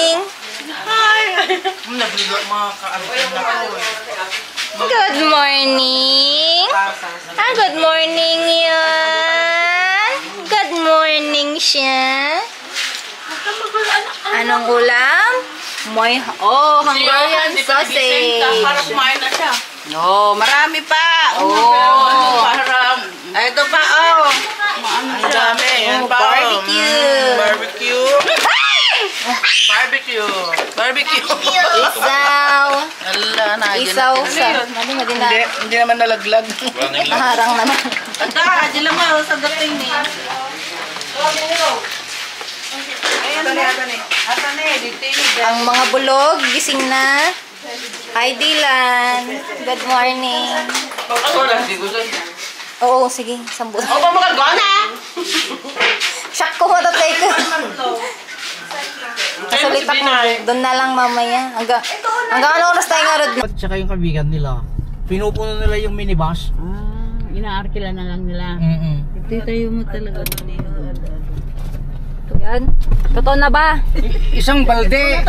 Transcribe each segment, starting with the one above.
morning. Hi! Good morning. Good morning yan. Good morning siya. Anong ulam? Hungarian sausage. Para kumain na siya. No, marami pa. Ito pa, Ang dami. Barbecue. Barbecue. Isaw sa. Hindi naman nalaglag. Naharang naman. Di lang sa dating ni. Ang mga bulog, gising na. Hi, Dylan. Good morning. Oo, sige. Sambut. O, pamakagana! Shock ko matatay ko. Kasalitak mo. Doon na lang mamaya. Hanggang ano oras tayo nga rin? At saka yung kaibigan nila, pinupuno nila yung minibus. Inaarkila na lang nila. Tayo mo talaga. Ito yan. Totoo na ba? Isang balde,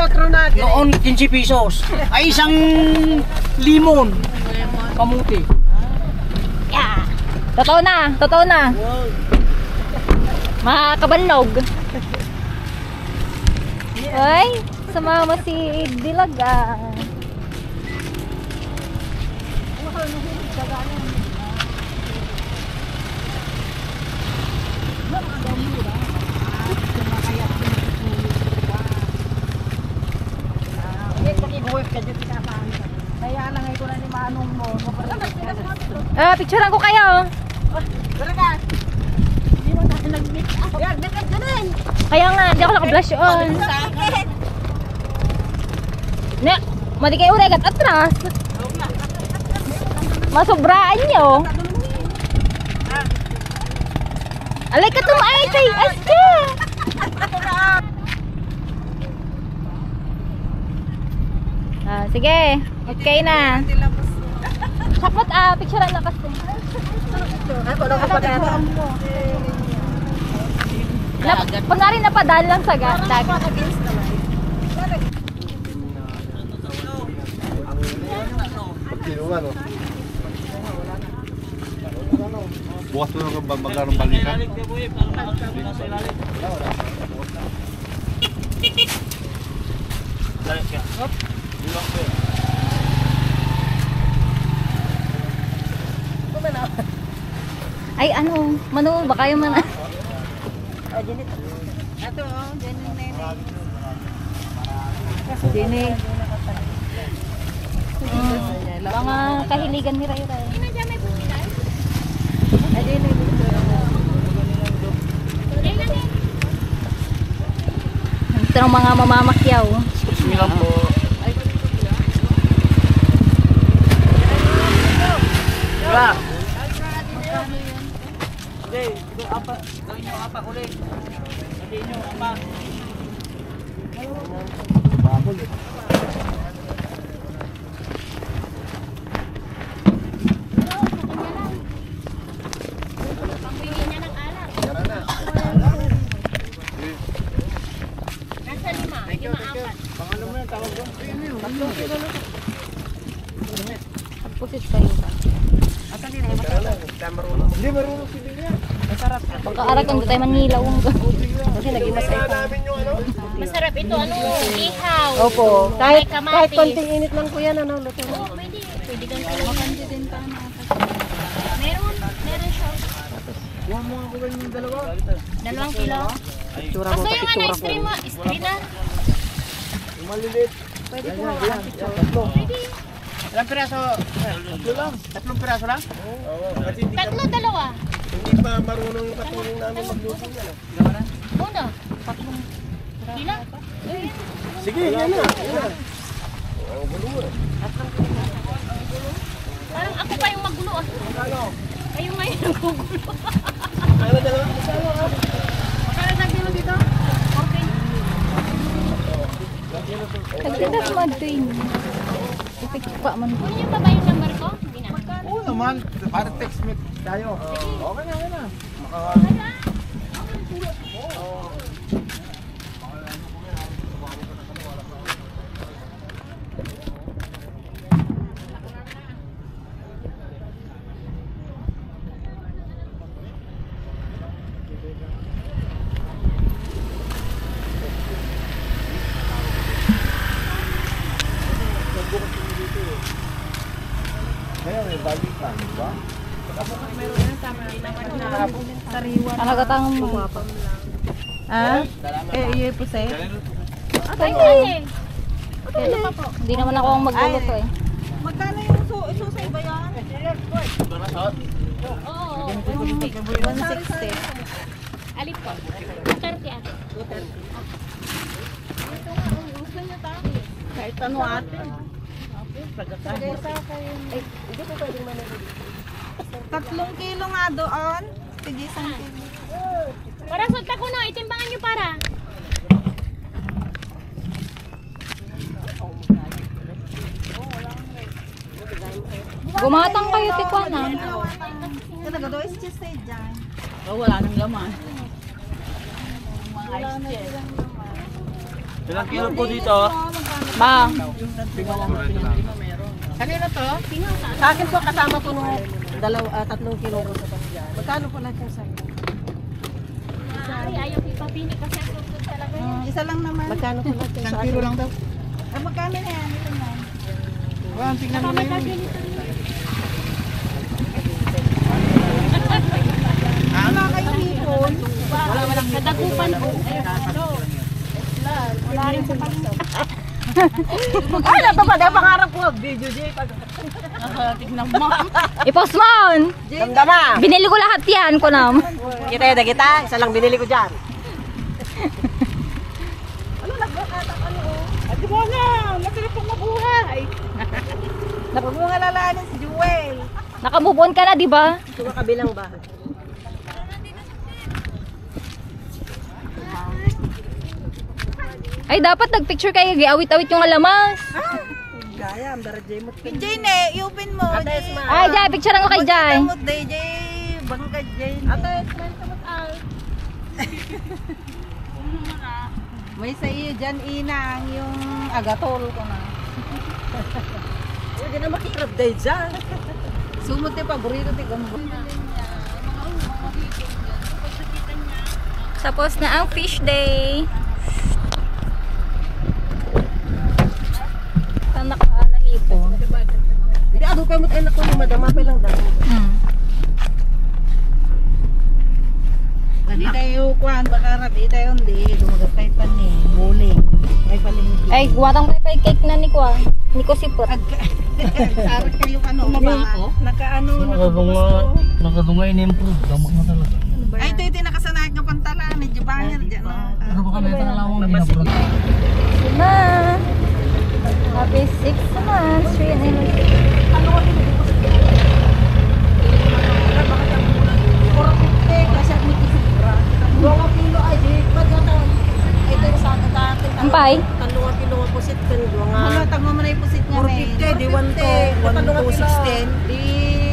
noon 15 pesos. Ay isang limon. Kamuti. Yeah. Totoo na. Totoo na. Makakabanlog. Ay, sumama si Dilaga. Picturean ko kayo. Kaya nga, hindi ako naka-blush on. Ne, madi kayo uregat atras. Masobraan nyo. Alay ka tumaay kay Aska. Sige, okay na. Sapot picturean na kasi. Kunwari napadaan lang sa dagat. Bukas mo lang magkarong balikan. Ay ano, Manu, baka yung mana. Ito, Dini. Mga kahiligan ni Ray Ray. Ito ng mga mamamakyaw. Bismillah po. Wala. Ito apa, gawin nyo apa ulit. Sabihin nyo apa. Bakul eh. Pusit kayo ba? Hindi marunong si Linya. Masarap. Pagkaarag kung tayo manilaw. Kasi naging masaya pa. Masarap ito, ihaw. Opo. Kahit konting init lang po yan, luto. Oo, pwede. Pwede kang kalakandi din pa na. Meron siya. Huwag mo ako yung 2. 2 kilo. Kaso yung ice cream mo, istrina. Yung maliliit. Pwede po. Pwede. Ilang piraso? 3 lang. 3 piraso lang? Oo. 2. Hindi pa marunong yung katulong namin magluto yan. Una. 3 kilo. Sige, yan na. Oo, gulo mo. Parang ako pa yung magulo Kayo nga yung nagugulo. Kaya na dalawa. Magkano na kilo dito? 14. Nagtitas mo ito yun. Ipikpa man. Kunin niyo pa ba yung number ko? Hindi na. Oo naman. Para text me tayo. Okay na. Anagatang mo. Ah? Iyo po sa'yo. Ay, hindi naman ako ang magluluto eh. Magkano yung susay ba yan? Oo. 160. Alip po. 30 ate. Kahit ano ate. Tatlong kilo nga doon. Sige, isang kilo. Para sunta ko no, itimbangan nyo para. Gumatang kayo, Tikwana. Talaga doon is just say dyan. Oh, wala nang laman. Ilang kilo po dito? Ma, Kanina to? Sa akin po kasama po nung 3 kilo. Magkano po lahat yung sa'yo? Ay, ayaw ipapini kasi ang lupot talaga yun. Isa lang naman. Magkano po lahat yung sa'yo? 1 kilo lang daw. Ah, magkano na yan? Ito na. Tingnan mo na yun. Wala kayong hipon. Kadagupan po. Wala rin sa pagsaw. Ay, natapad. Ang pangarap ko. Video J. Tignan mo. i-post mo! Damdama. Binili ko lahat yan, kunam. Kita yun na kita. Isa lang binili ko dyan. Adi mo na. Masarap pong mabuhay. Huwag mo nga lalaanin si Jewel. Nakamove on ka na, di ba? Ito ka kabilang bahay. Ay, dapat nagpicture kayo. Awit-awit yung alamas. Gaya, ang dara J mo. Jay ne, iupin mo. Ay, Jai, picture mo kay Jai. Tamot day, Jay. Bangka Jay. Ate, smile tamot al. May sa iyo dyan, Inang, yung agatol ko na. Hindi na makirap day dyan. Sumot yung paborito, tigam mo. Tapos na ang fish day. Saan nakaalahito? Hindi, ako pa mo't anak ko ni madama pa lang daw. Hindi tayo kuhan, baka rabi tayo hindi. Lumagas tayo pa ni bowling. May palingki. Ay, guwatang pay cake na ni Kwa. Ni ko sipot. Sarap kayo ano, naka-ano, nakabusto. Nakadungay na yung po. Gamak na talaga. Ay, ito yung nakasanayan ka pantala. Medyo banger dyan. Ano ba kami ito na lang ang ginabro? Ma! Happy 6 months. 3 and Ampay? Talungan kilo nga pusit kan ano, tagmo mo na yung pusit nga may 450, di 1 to 16. Di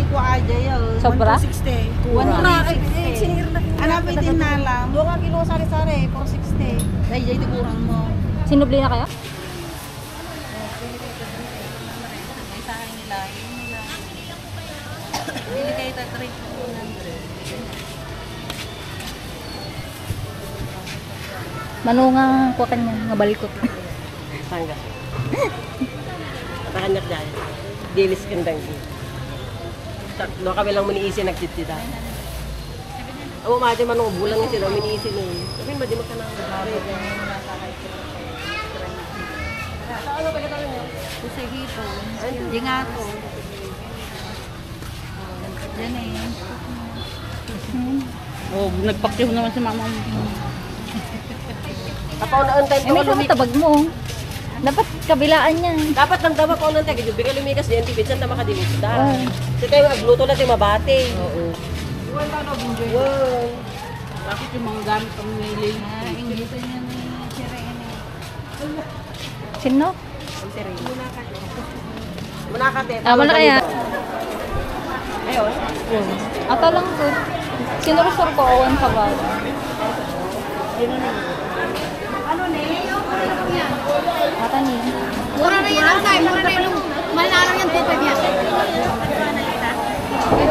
ko aja yun. Sobra? 1 to 160. Hanapin din na lang. 2 kilo sari-sari, 460. Dahil dito kurang mo. Sinubli na kaya? May sa akin nila. Yun nila. Bili kayo tatrate po ng Manunga ko kanya, nga balikot. Tangga. Nakakanyak dyan. Dilis kandang di. No kami lang maniisi nagtitida. Amo madya man bulan nga sila maniisi ni. Sabi madya magkanang. Ano pa kita niyo? Sige po. Di nga to. Yan eh. Oh, nagpakyaw naman si mama mo. Kapaunaan tayo Eh, may tabag mo. Dapat kabilaan yan. dapat lang dapat paunan tayo. Kasi bigay lumikas din. Tipid saan na makadilis. Kasi tayo agluto na tayo mabate. Oo. Iwan pa na binjoy. Wow. Bakit yung mga gamit ang nili? Ingito niya ni Sirene. Sino? Sirene. Munakate. Tama na kaya. Ayun. Ato lang ko. Sinurusur ko awan sa bala. Ata ni. Mura na yan ang time. Mura na yung malalang yung tupad niya.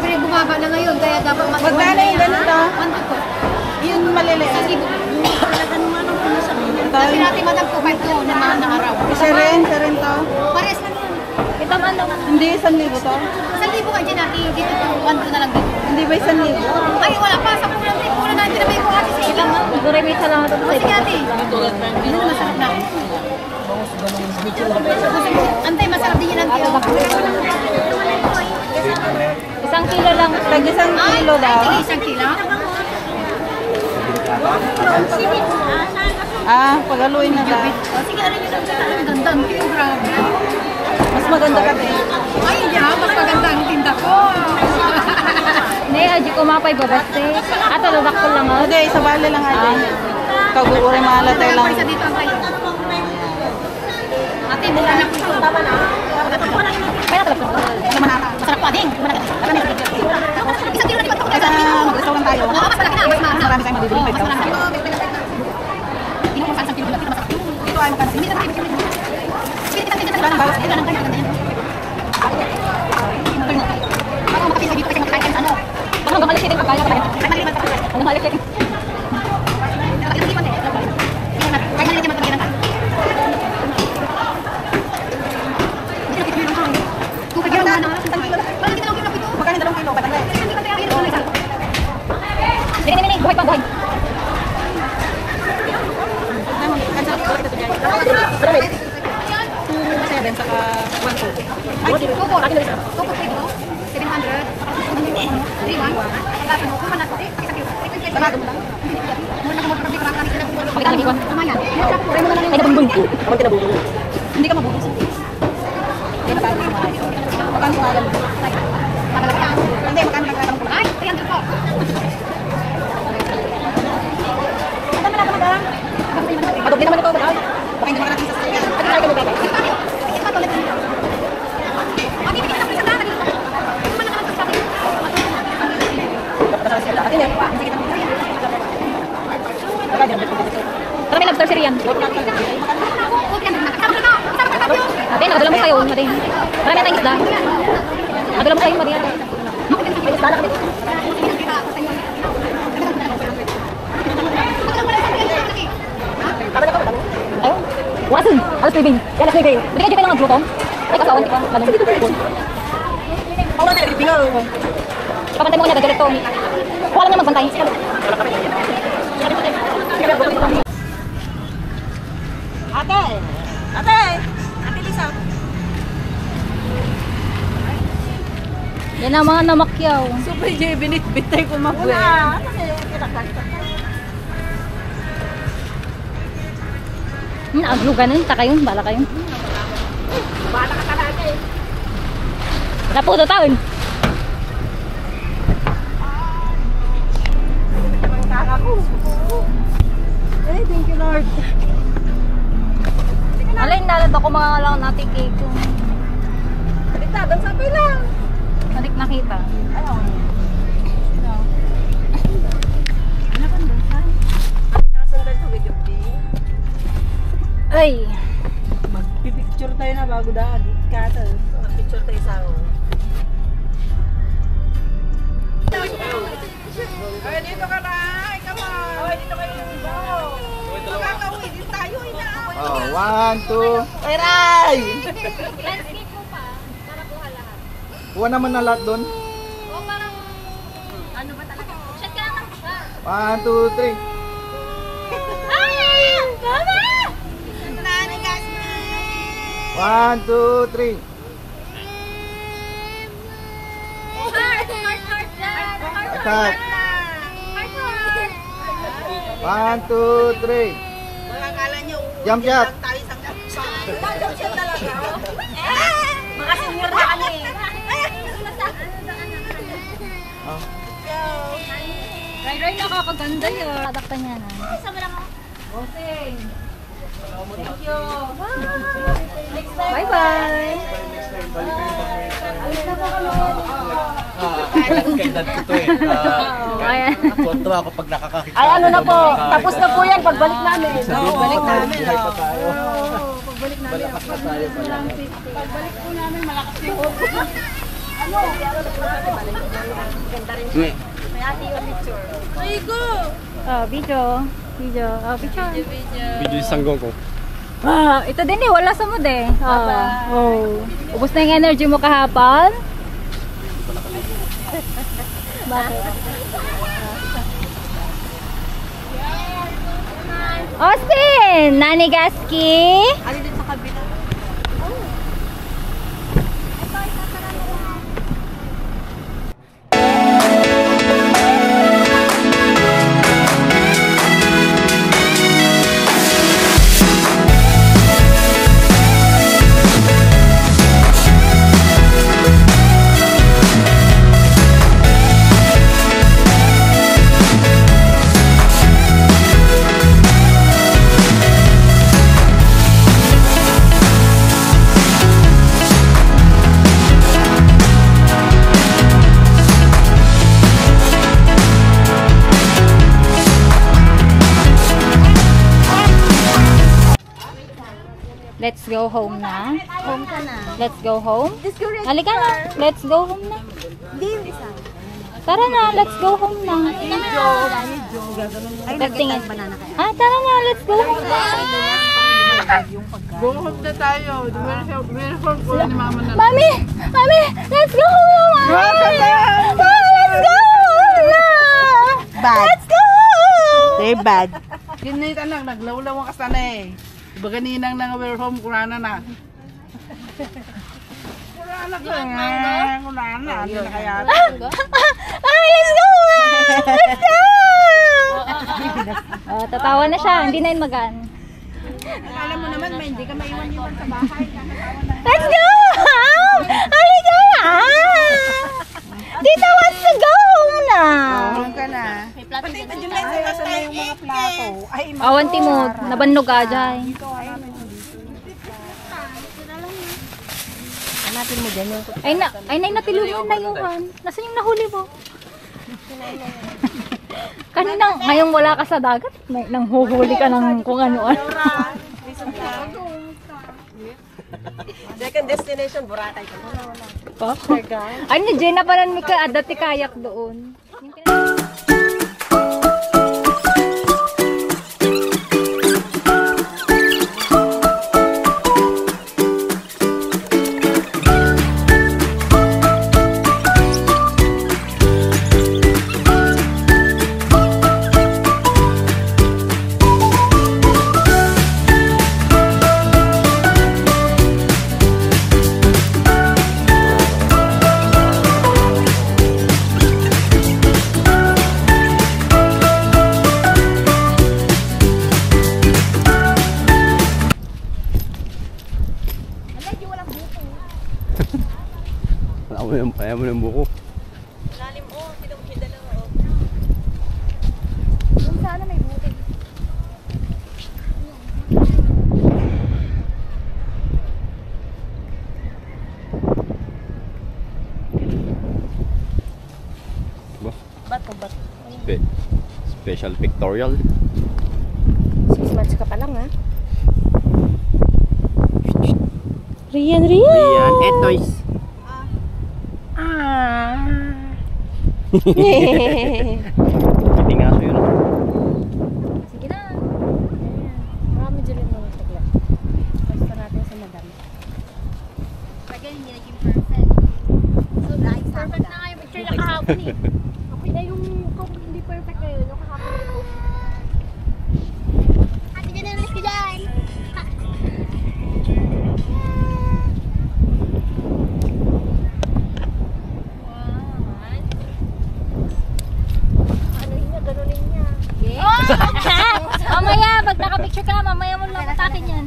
Pero bumaba na ngayon, kaya dapat mag-1 Magkano yung ganito? Yun maliliit. Kasi talaga naman ang puno sa kanya. Sabi natin madam ko 5 to na mga araw. Sirene to. Pares lang yan. Kita mo ano. Hindi, 1,000 to. 1,000 ka dyan natin. Dito po, 1,2 na lang dito. Hindi ba 1,000? Ay, wala pa. Sa pulang din. Pulang natin tinabay ko ate sa ilang. Siguro may isa lang ito O, sige ate. Ano na masarap na? Antay, masarap din yan ante. Oh. 1 kilo lang. Tag 1 kilo daw. Sige, 1 kilo. Pagaluin na daw. O, sige, ano yung ang ganda. Ang cute, grabe. Mas maganda ka din. Ay, yeah, mas maganda ang tinda ko. Hindi, aji ko mapay babaste. Ato, ladak ko lang. Hindi, sa bali lang aja. Kaguuri malatay lang. Isa dito ang tayo. Ate, mura na po. Tama na. Kaya talaga. Masarap pa din. Isang kilo na diba? Kaya mag-restaurant tayo. Oo, mas malaki na. Mas mahal na. Marami tayong mabibili. Mas malaki. Hindi mo saan kilo na. Masarap yun. Ito ay magkano. Hindi na tayo. Pili kita dito. Bawas dito lang tayo. Baka makapisa dito kasi makakain sa ano. Baka hanggang alas 7 pagkaya pa tayo. Ay, maliban pa. Hanggang alas 7. Magkano 2 kilo? Patangay. Dini, buhay pa, buhay. Saka 1. Hindi ka mabubos. Magkano nga lang? Hindi, magkano nagkaroon ko? Ay, 300 po. Madog din naman ito. Baka hindi naman natin sasakyan. Pati tayo kami bagay. Tara, may lobster yan. Ate, nakadala mo kayo. Ate. Marami tayong isda. Nakadala mo kayo, Maria. May isda na kami. Ayun. Wasan. Alas 9. Alas 9. Hindi ka dyan lang nagluto. Ay, kasawan ka. Lalong dito. Ako natin, nagpingaw. Papantay mo ka na galit to. Kuha lang na magbantay. Ate! Ate! Ate Lisa! Yan ang mga namakyaw. Super J, binit-bit tayo kumabuhay. Wala! Aglugan nun. Taka yun. Bala kayo. Bala ka talaga eh. Naputo taon. Eh, thank you Lord. Alay, nalat ako mga lang natin cake. Kaligtadan sa lang. Balik nakita. Ayaw. Ano ba doon sa? Kaligtasan sa video game. Ay. Magpipicture tayo na bago daan. Kata. Magpicture tayo sa ako. Ay, dito ka na. Come on. Ay, dito kayo. Magkakauwi din tayo. Oh, 1, 2. Ay, Ray! Landscape mo pa. Para kuha lahat. Kuha naman na lahat doon. O parang, ano ba talaga? Shot ka lang ba? 1, 2, 3. Ay! Tama! Nanay gas 1, 2, 3. Heart! Heart! Heart! Heart! Heart! Attack. Heart! Heart! 1, 2, 3. Akala nyo, Jump shot. tayo sa jump shot talaga. Mga senior na kami. Oh. Ray, nakakaganda yun. Adakta niya na. Bye-bye. Kailan ko to eh. Ayan. Konto ako pag nakakakita. Ay, ano na po. Tapos na po yan. Pagbalik namin. Balik namin. Buhay pa tayo. Pagbalik namin. Malakas pa tayo pala. Pagbalik po namin, malakas yung Oh, video. Video. Oh, picture. Video yung sanggong ko. Ito din eh, wala sa mood eh. Ubus na yung energy mo kahapon. Bakit? Austin! Nani Gaski! Ano din sa kabila? Let's go home na. Home ka na. Let's go home. Let's go red Halika na. Let's go home na. Hindi yung isa. Tara na, let's go home na. Ay, Pagtingin. banana kaya. Tara na, let's go home na. Go home na tayo. Meron ko ni mama na. Mami! Mami! Let's go home na! Let's go home na! Bad. Let's go home! Very bad. Kinita lang, naglawlaw ka sana eh. Diba ganinang nang we're home, kurana na. Kurana ka nga. Kurana. Ano na kaya? Let's go! Let's go! Tatawa na siya. Hindi na yun magaan. Alam mo naman, hindi ka maiwan-iwan sa bahay. Let's go! Halika na! Tita wants to go home na! Home ka na. Pati ito dyan lang sila sa yung mga plato. Ay, Awan Timod, nabannog ka dyan. Hanapin mo dyan yung Ay, natilo mo na Yuhan. Nasaan yung nahuli mo? Kanina, ngayong wala ka sa dagat, nanghuhuli ka ng kung ano-ano. second destination, Boracay ka. Pa? Ay, ni Jenna pa rin Mika, dati kayak doon. Ayaw mo ng buko. Lalim oh, pinagkita lang oh. Kung sana may buti. Bato. Special pictorial. 6 months ka pa lang ha. Rian! Ayan, etoys. Hindi nga so yun. Sige na. Marami dyan yung mga tagla. Basta natin sa madam. Lagyan hindi naging perfect. So guys, perfect na nga yung picture na kahapon eh. Okay na yung kung hindi perfect kayo, yung kahapon na po. Ate dyan na risk ko dyan. Mamaya, pag nakapicture ka, mamaya mo lang atakin yan.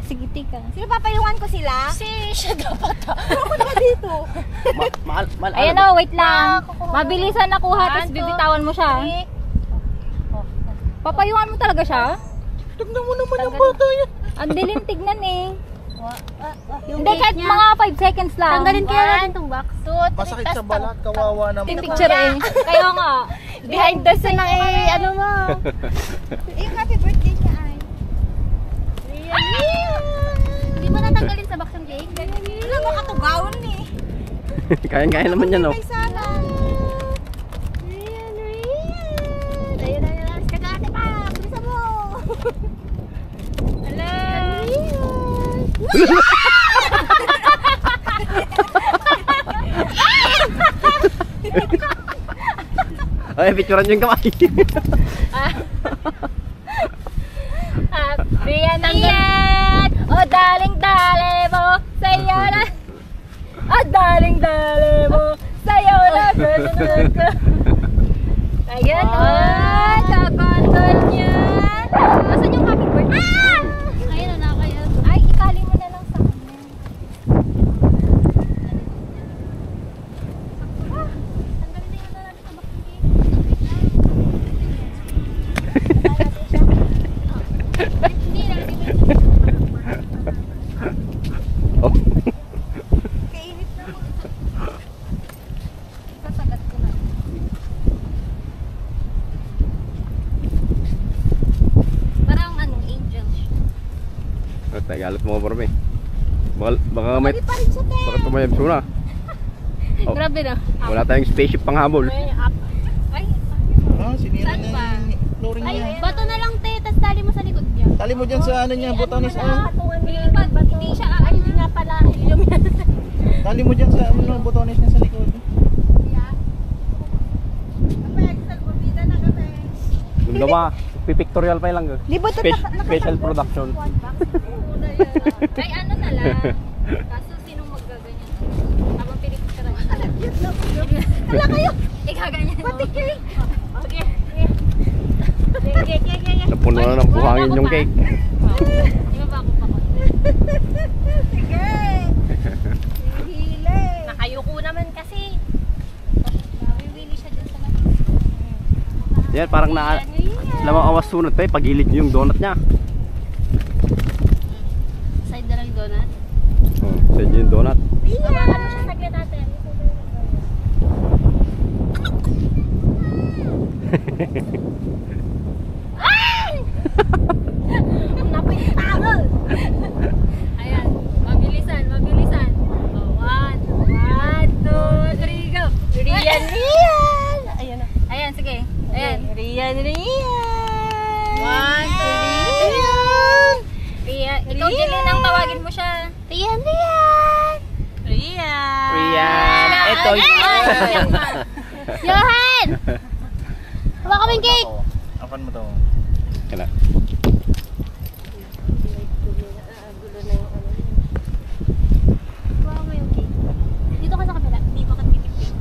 Sige, tika. Sino papayungan ko sila? Siya dapat. Ako na dito. Ayan o, wait lang. Mabilisan nakuha, tapos bibitawan mo siya. Papayuhan mo talaga siya? Tignan mo naman yung bata yan. Ang dilim tignan eh. Hindi, kahit mga 5 seconds lang. Tanggalin kaya natin itong box. Masakit sa balat, kawawa naman. Yung picture eh. Kaya nga. Behind the scene ng ano mo. Yung happy birthday niya ay. Hindi mo natanggalin sa box yung cake? Wala mo katugawon eh. Kaya naman yan, oh. Ay sana. Rian. Ayun. Kagate pa. Bisa mo. Ala, Ay, picturean yung kamay. Riyan ang yan. O daling-dali mo sa'yo na. O daling-dali mo sa'yo na. Ayan o. Kakantol niya. Asan yung happy birthday? Ayun na kayo. Ay, itali mo na lang sa kanya. Oh. Kainit na mo. Sasagat ko na. Parang anong angel siya. Galit mo ko parang baka may Hindi pa rin siya, te. baka tumayab suna. Oh. Grabe na. Wala tayong spaceship pang habol. Ay, Sinira saan niya ba? yung flooring Ay, niya. bato na lang, te. Tapos tali mo sa likod niya. Tali mo dyan sa ano niya, botones ah. Hindi siya, hindi nga pala. Helium yan. Tali mo dyan sa ano, botones niya sa likod. Yung dawa, pipictorial pa lang. Special production. Ay, ano na lang. Kaso sinong magaganyan? Habang pinikturan. Hala kayo! Ikaganyan. Pati cake! Okay. Napuno na ng buhangin yung cake. Di ba ako pa ko? Sige! Hihili! Nakayuko naman kasi. Nawiwili siya dyan sa lahat. Yan, parang lamang awas sunod tayo. Pagilid nyo yung donut niya. Side na lang donut. Oh, sa inyo yung donut. Hawakan mo siya saglit natin. Ay! Napitangal! Ayan, mabilisan, mabilisan. Oh, 1, 2, 3, go! Riyan, Riyan! Ayan na. Ayan, sige. Ayan. Riyan, Riyan! 1, 2, Riyan! Riyan. Ikaw, Jeline, ang tawagin mo siya. Riyan, Riyan! Riyan! Riyan! Ito Ayan! Johan! Hawa kaming cake! Apan mo to. Kaya Hawa mo yung cake. Dito ka sa kabila. Hindi pa ka titik-tik.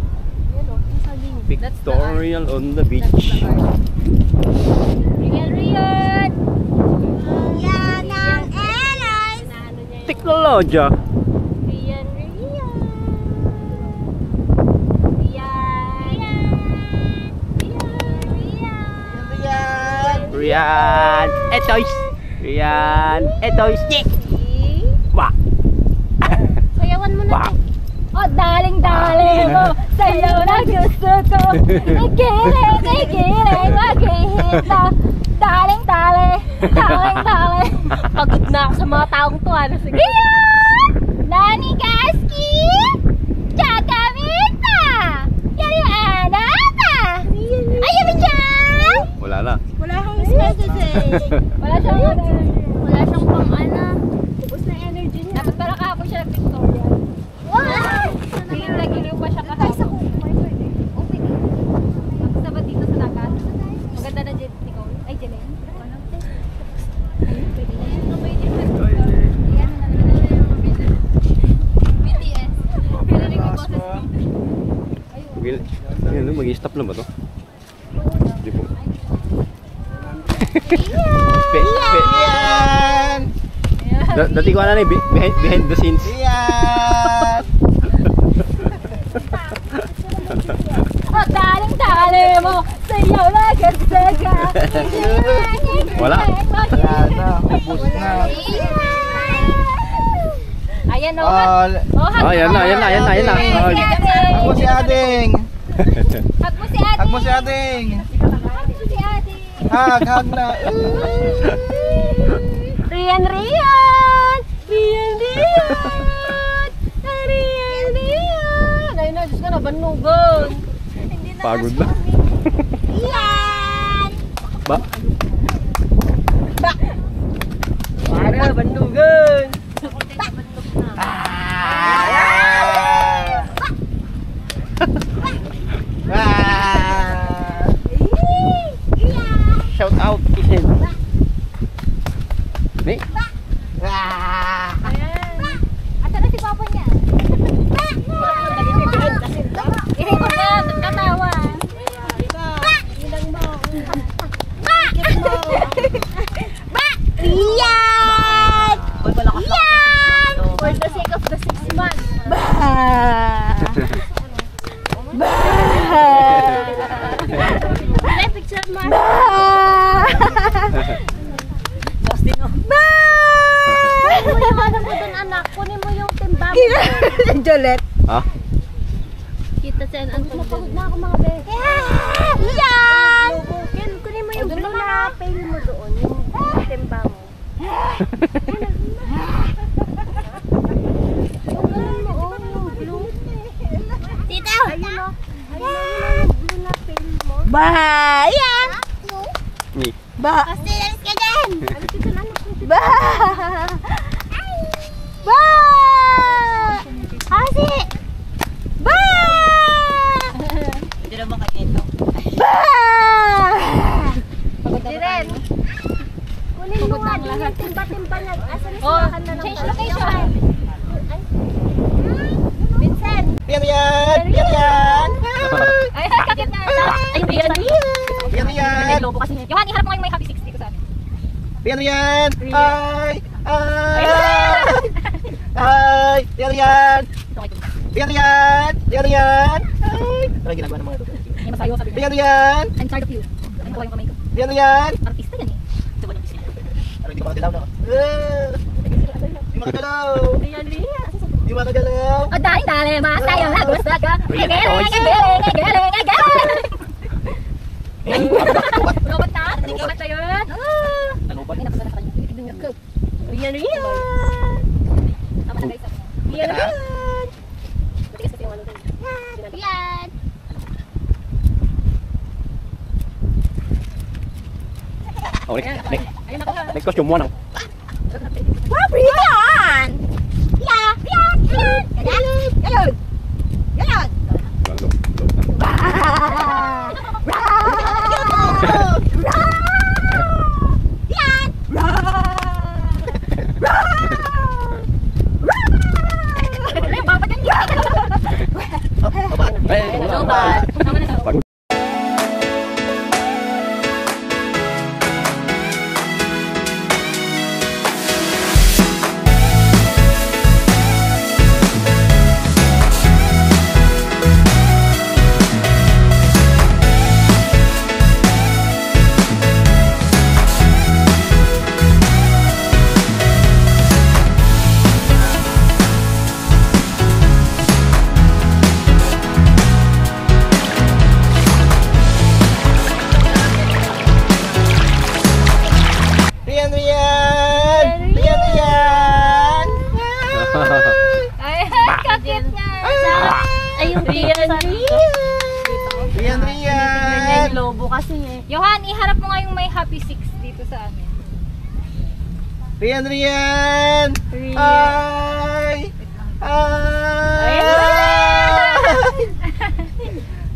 Yan o. Yung saging. pictorial on the beach. Riyan, Riyan! Yan ang airlines! Teknolodya. Riyan, Riyan! Riyan! Riyan! Riyan! Etoy! Riyan! Etoy! Stick! Wah! Sayawan mo na. Wah! Oh, daling-daling mo, sayaw na gusto ko. Ikiling, maghihita. Daling-dali, daling-dali. Pagod na ako sa mga taong to. Ano, sige. Nani Gaski! Chakamita! Yari Anata! Ayaw mo dyan! Wala na. Wala akong messages eh. Wala siyang pang ana. Ubus na energy niya. Dapat pala kahapon siya nag-Victoria. Wow! Giliw pa siya kahapon. Okay. Sabat dito sa dagat. Maganda na Jen, Nicole. Ay, Jelen. Ayun, pwede na yan. Ayan, BTS. Pinaring ko boses ko. Ayun, mag-i-stop na ba to? Hindi po. Yan! Dati ko na behind the scenes. Yan! Oh, daling-dali mo, sayaw na gasaga. Wala. Yan na, ubus na. Ayan o. Ayan na. Hag mo si Ading! Hag mo si Ate. Hag mo si Ading! Hag mo si Ate. Hag na! Riyan, Riyan! Riyan, Riyan! Riyan, Riyan! Ayun na, Diyos ka na, banugon. Pagod na. Riyan! Ba? Para, bandugan! Juliet. Ha? Kita sa ang pagod na ako mga be. Yan! Kunin mo yung blue na pail mo doon. Yung timba mo. Yung blue. Tita! Ayun o. Ayun yung blue na pail mo. Ba! Yan! Me. Ba! Kasi lalis ka dyan! Ba! Ba! Kasi! Ba! Hindi naman kayo ito. Ba! Jiren! Kunin mo nga din yung timba-timba na. Asa na Oh, sila na change location. Vincent! Yan yan! Yan yan! Ay, kakit na. Ayun, yan. Yan yan! Lobo kasi. Yohan, iharap mo ngayong may happy 60 ko sa amin. Yan yan! Ay! Ay! Ay! Yan yan! Yan yan! Yan yan! Ay! Ano ginagawa ng mga ito? Yan masayo, sabi niya. Yan yan! I'm tired of you. Ano ko yung kamay ko? Yan yan! Artista yan eh. Ito ba yung piscina? Ano hindi makagalaw na? Hindi makagalaw! Hindi makagalaw! O dali, masayo na gusto ko. Egeling. Robot na? Robot na yun? Nalubat. May napagana sa kanya. Tignan niyo. Go. Riyan! Tama na guys. Yan yan! Matigas kasi yung ano doon. Riyan! Oh, next. Ayun ako ha. Next costume mo nang. Wow, Riyan! Riyan! Yan! Riyan yan! Riyan yan! Ay, kakit nga. Ayun, Riyan! Riyan yan! Lobo kasi eh. Yohan, iharap mo nga yung may happy 6 dito sa amin. Riyan yan! Ay! Ay!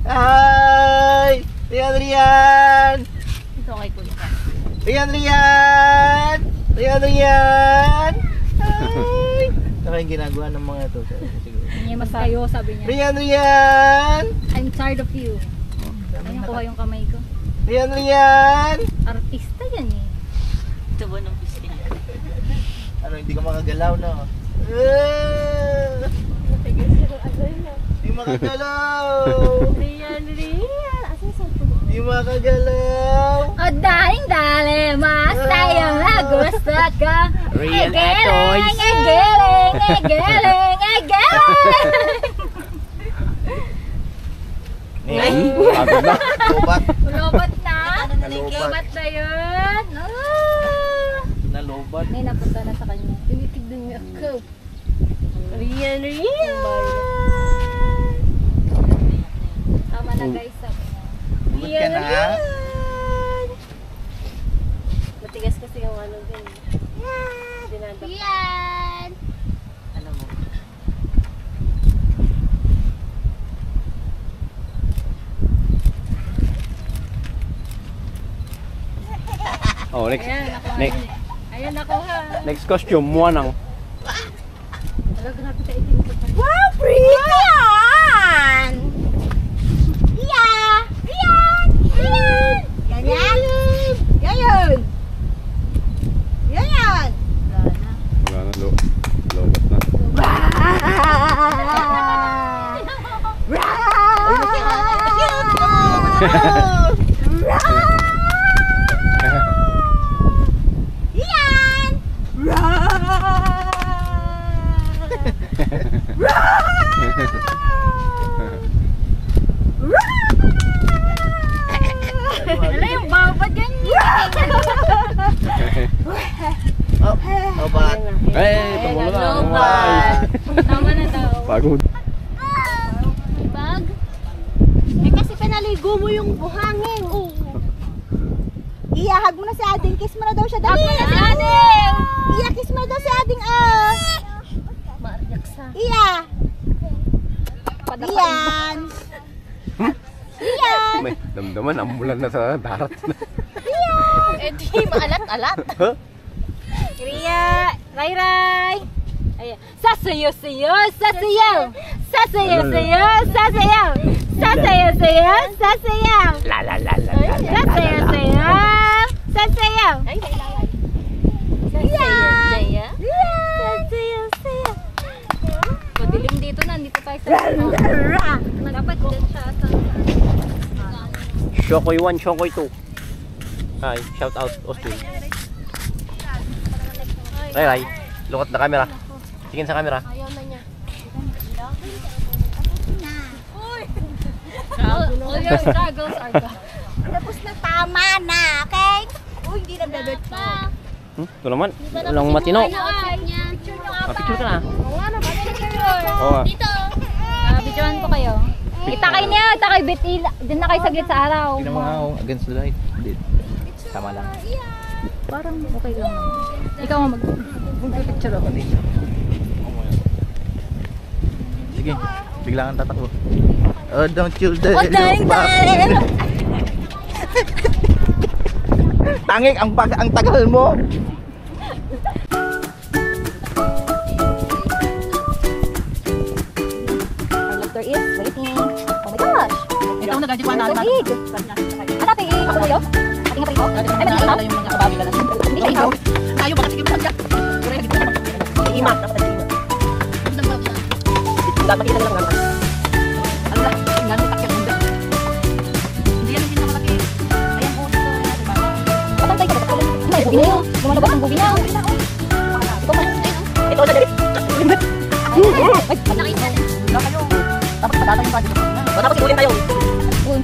Ay! Riyan yan! Ito kay Kuya. Riyan yan! Riyan yan! Ay! Saka yung ginagawa ng mga ito. Siguro. Hindi masayo, sabi niya. Riyan yan! I'm tired of you. Ayun, kuha yung kamay ko. Riyan yan! Artista yan eh. Ito ba ng piscina? Ano, hindi ka makagalaw na. Hindi makagalaw! Riyan! Asan sa ito? Hindi makagalaw! O dali, masayo na gusto ko. Real Egeling. Pagod na. Lobat! Robot na? Nalobat. Robot na yun? Nalobat. May napunta na sa kanya. Tinitignan niya ako. Riyan! Tama na guys, sabi niya. Lobat ka na? Matigas kasi yung ano din. Dinadap. Riyan! Ano mo? Oh, next. Ayan, ako. Next. Ayan ako ha. Next costume mo nang. Wala, grabe ka itin ko. Wow, Riyan! Riyan! Yan! Yan! Wala na, lobot na. Run! Tama na daw. Pagod. Bag? Eh kasi pinaligo mo yung buhangin. Iyahag mo na si Ading. Kiss mo na daw siya. Dali! Hag mo na si Ading! Iya, kiss mo na daw si Ading. Ah! Maryaksa. Iya! Iyan! Iyan! May damdaman, ambulan na sa darat. Eh di, maalat-alat. Huh? Ria! Ray! Ayan. Sasayaw-sayaw! Sasayaw! Sasayaw-sayaw! Sasayaw! Sasayaw-sayaw! Sasayaw! La la la la. Sasayaw-sayaw! Sasayaw! Ay, Sasayaw-sayaw! Sasayaw-sayaw! Madilim dito na, dito tayo sa dapat dyan siya sa Shokoy 1, Shokoy 2. Hi, shout out Austin. Ray, look at the camera. Tingin sa camera. Ayaw na niya. all your struggles are gone. Tapos na, tama na, okay? Uy, hindi na bebet pa. Ito naman, walang matino. Outfit niya. Picture ka na. Oo nga. Dito. Videoan ko kayo. Itakay niya, itakay Betil. Diyan na kayo saglit sa araw. Tingnan mo nga ako, against the light. Hindi. Tama lang. Parang okay lang naman. Ikaw mag-picture ako. Sige, bigla kang tatakbo. Oh, don't you dare. Oh, darling, darling! Tangik, ang tagal mo. Our doctor is waiting. Oh my gosh! Ito ang nagadi ko na naman. Big! Hanapin, ako mo yun? Ating nga pa ikaw? Ay, mali ikaw? Yung mga kababi ka lang. Hindi ka ikaw? Tayo baka sige mo lang. Iimat, dapat iimat. Dapat kita lang naman. Ano lang, nga nung takyan mo. Hindi yan hindi na malaki. Ayan po dito. Patantay ka ba? Ay, bugi na yun. Lumalabas ang bugi na. Ito man. Ito na dali. Ay, malaki. Wala kayo. Dapat patatan yung body. Tapos iulin tayo.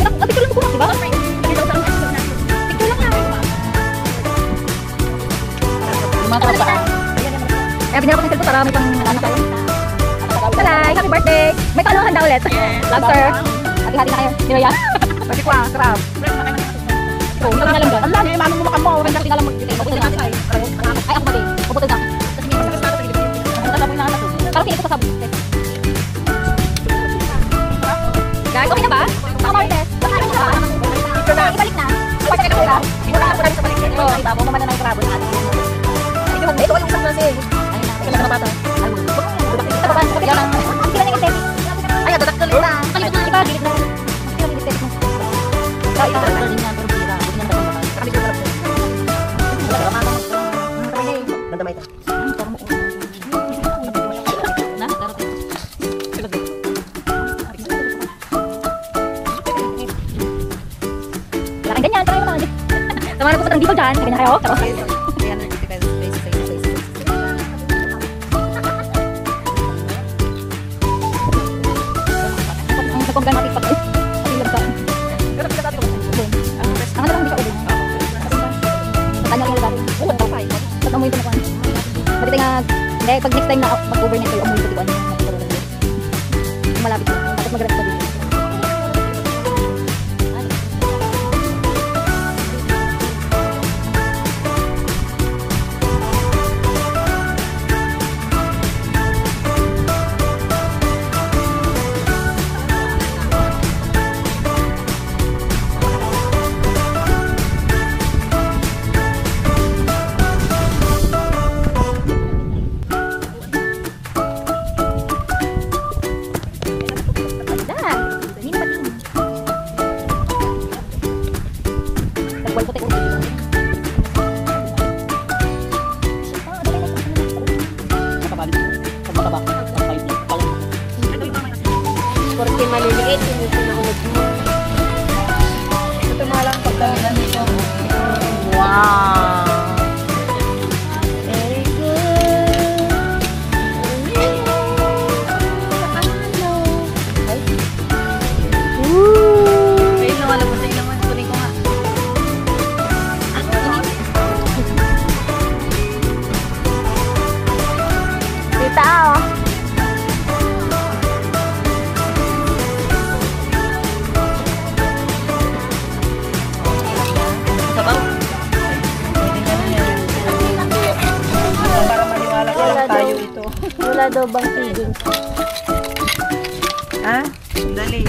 Picture lang ko na, diba? Picture lang na. Mga kapatid. Kaya binira ko ng cellphone para may pang ano tayo. Talay, happy birthday! May paano handa ulit? Lobster. Hati-hati na kayo. Di ba yan? Pwede ko ah, crab. Oo, hindi na lang doon. Alam niyo, mano mo makamo. Hindi na lang mag-puputol na. Ay, ako ba din? Puputol na. Parang pinig ko sa sabon. Guys, okay na ba? Ako Martes. Pagkain na ba? Ibalik na. Pagkain na ba? Ibalik na po namin sa balik. Ito, iba. Bumama na ng crab. Ito, yung usap na si. Ayun na. Kailan na bata. Ito ba? Yan ang. Sila niyang estetik. Ay, dadak tuloy na. Iba, gilid na. Sila niyang estetik mo. Ikaw, ikaw. Galing na, pero bira. Buti nang dapat. Kami ko pala. Nandamay ta. Laking ganyan, try mo naman. Sama na po sa dito dyan. Sabi na kayo. Tapos. Ang nagpanggan natin pag patilog ka. Ang ano lang hindi ka ulit. Matanya lang yung lugar. Oo, ang kapay. Pag amoy ko na kuhan. Pagkita nga, hindi, pag next time na mag-overnight kayo, amoy ko dito. Malapit yun. Tapos mag-rest ko dito. Porque maliliit, hindi pinahulog mo. Ito nga lang pagkain nito. Wow! Very good. Ayun naman, labas ayun naman. Kunin ko nga. tao. Sabaw. Para maniwala ko lang tayo ito. Wala daw bang feelings? Ha? Dali.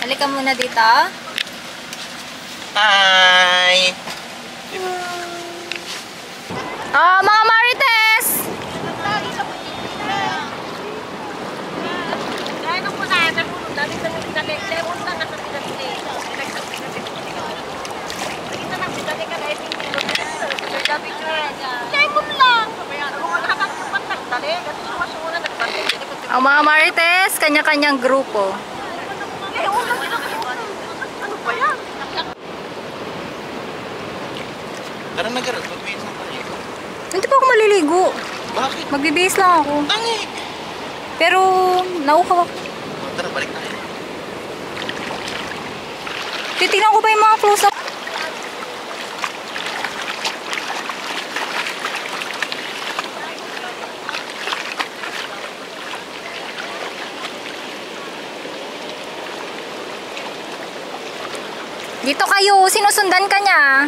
Halika muna dito. Hi! Oh, mga Marites! Ang mga Marites, kanya-kanyang grupo. Ano nagkaroon? Magbihis ng paligo. Hindi pa ako maliligo. Bakit? Magbibihis lang ako. Tangi! Pero, nauhaw ako. Tara, balik tayo. Titignan ko pa yung mga close-up. Dito kayo, sinusundan ka niya.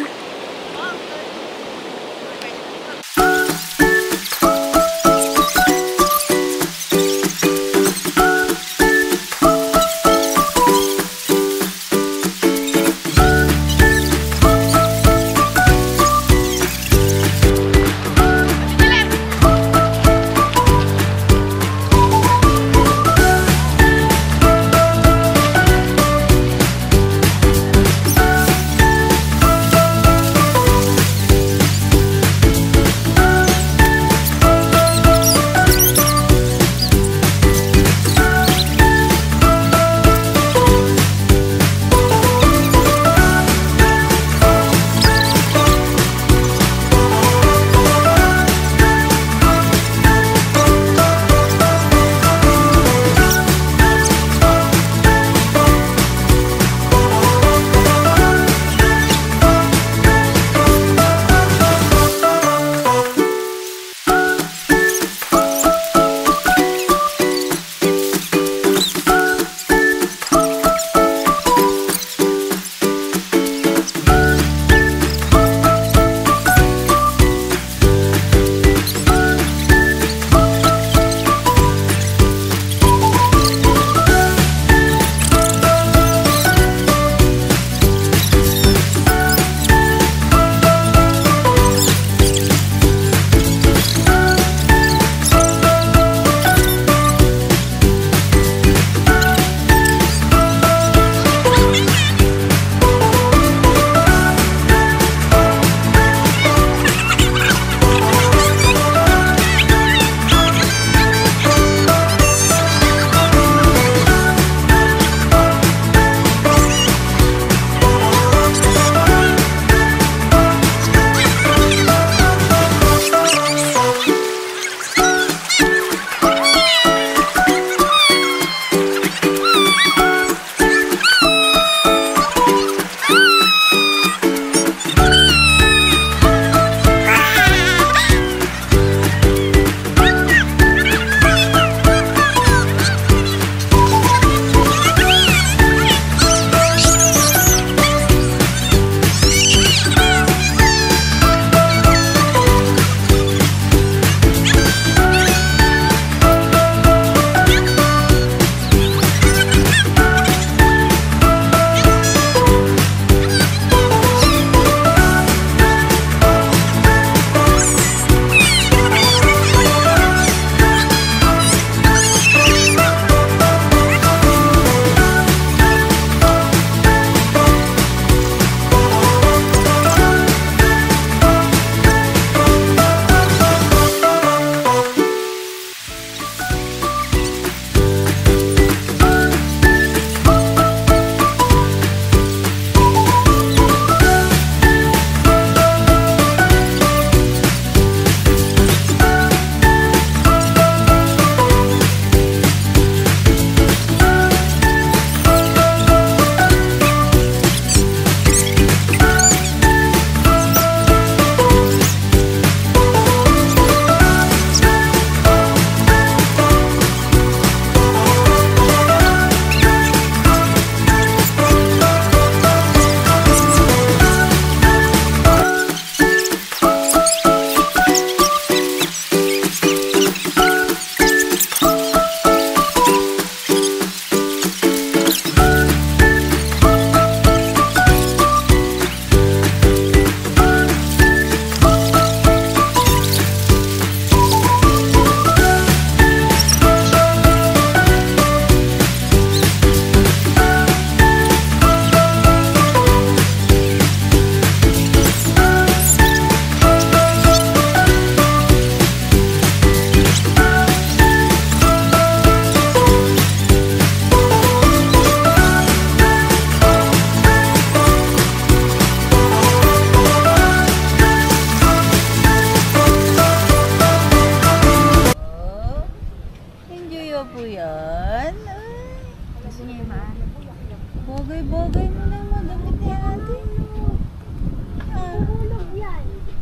Bagay-bagay mo lang madamit ni ate.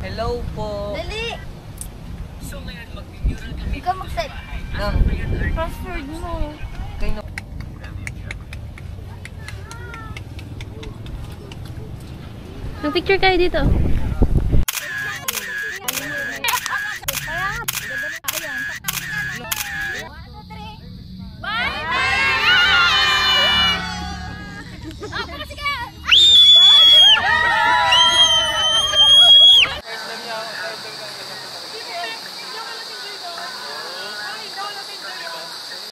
Hello po. Dali! Ikaw mag-set. Password mo. Kayo Mag-picture kayo dito.